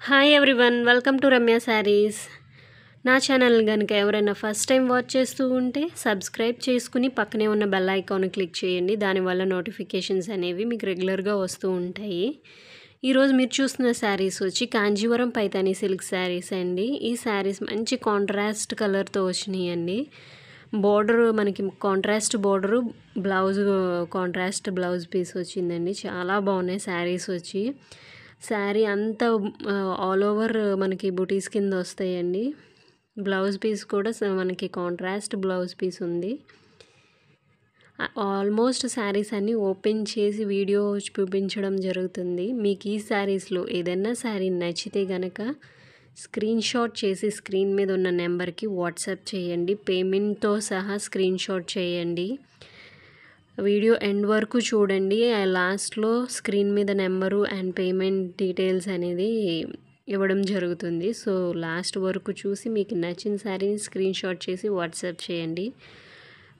Hi everyone, welcome to Ramya saris. నా channel కనుక ఎవరైనా ఫస్ట్ టైం వాచ్ చేస్తూ ఉంటే సబ్స్క్రైబ్ చేసుకుని పక్కనే ఉన్న బెల్ ఐకాన్ క్లిక్ చేయండి. దానివల్ల నోటిఫికేషన్స్ అనేవి మీకు రెగ్యులర్గా వస్తూ ఉంటాయి. ఈరోజు మీరు చూస్తున్న శారీస్ వచ్చి కాంజీవరం పైతానీ సిల్క్ శారీస్ అండి. ఈ శారీస్ మంచి కాంట్రాస్ట్ కలర్తో వచ్చినాయండి. బోర్డర్ మనకి contrast border, blouse contrast blouse piece వచ్చిందండి. చాలా బాగున్నాయి శారీస్ వచ్చి. శారీ అంతా ఆల్ ఓవర్ మనకి బుటీస్ కింద వస్తాయండి. బ్లౌజ్ పీస్ కూడా మనకి కాంట్రాస్ట్ బ్లౌజ్ పీస్ ఉంది. ఆల్మోస్ట్ శారీస్ అన్నీ ఓపెన్ చేసి వీడియో చూపించడం జరుగుతుంది. మీకు ఈ శారీస్లో ఏదైనా శారీ నచ్చితే కనుక స్క్రీన్ షాట్ చేసి స్క్రీన్ మీద ఉన్న నెంబర్కి వాట్సాప్ చేయండి. పేమెంట్తో సహా స్క్రీన్ షాట్ చేయండి. వీడియో ఎండ్ వరకు చూడండి. లాస్ట్లో స్క్రీన్ మీద నెంబరు అండ్ పేమెంట్ డీటెయిల్స్ అనేది ఇవ్వడం జరుగుతుంది. సో లాస్ట్ వరకు చూసి మీకు నచ్చిన శారీని స్క్రీన్ షాట్ చేసి వాట్సాప్ చేయండి.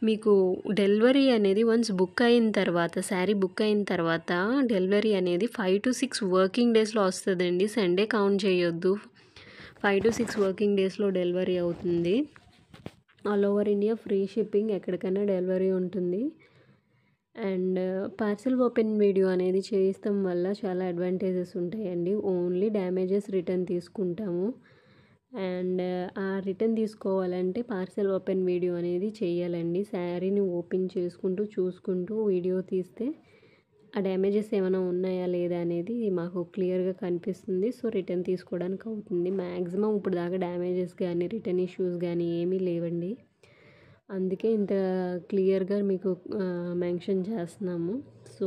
మీకు డెలివరీ అనేది వన్స్ బుక్ అయిన తర్వాత, శారీ బుక్ అయిన తర్వాత డెలివరీ అనేది 5 to 6 వర్కింగ్ డేస్లో వస్తుందండి. సండే కౌంట్ చేయొద్దు. 5 to 6 వర్కింగ్ డేస్లో డెలివరీ అవుతుంది. All over India free shipping, ఎక్కడికైనా డెలివరీ ఉంటుంది. అండ్ పార్సల్ ఓపెన్ వీడియో అనేది చేయిస్తాం వల్ల చాలా అడ్వాంటేజెస్ ఉంటాయండి. ఓన్లీ డ్యామేజెస్ రిటర్న్ తీసుకుంటాము. అండ్ ఆ రిటర్న్ తీసుకోవాలంటే పార్సల్ ఓపెన్ వీడియో అనేది చేయాలండి. శారీని ఓపెన్ చేసుకుంటూ చూసుకుంటూ వీడియో తీస్తే ఆ డ్యామేజెస్ ఏమైనా ఉన్నాయా లేదా అనేది మాకు క్లియర్గా కనిపిస్తుంది. సో రిటర్న్ తీసుకోవడానికి అవుతుంది. మ్యాక్సిమం ఇప్పుడు దాకా డ్యామేజెస్ కానీ రిటర్న్ ఇష్యూస్ కానీ ఏమీ లేవండి. అందుకే ఇంత క్లియర్గా మీకు మెన్షన్ చేస్తున్నాము. సో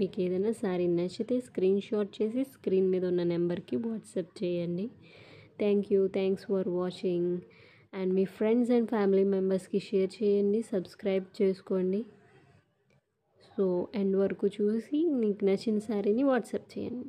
మీకు ఏదైనా శారీ నచ్చితే స్క్రీన్ షాట్ చేసి స్క్రీన్ మీద ఉన్న నెంబర్కి వాట్సాప్ చేయండి. Thanks for watching. And me friends and family మెంబర్స్కి షేర్ చేయండి. సబ్స్క్రైబ్ చేసుకోండి. సో ఎండ్ వరకు చూసి మీకు నచ్చిన శారీని వాట్సాప్ చేయండి.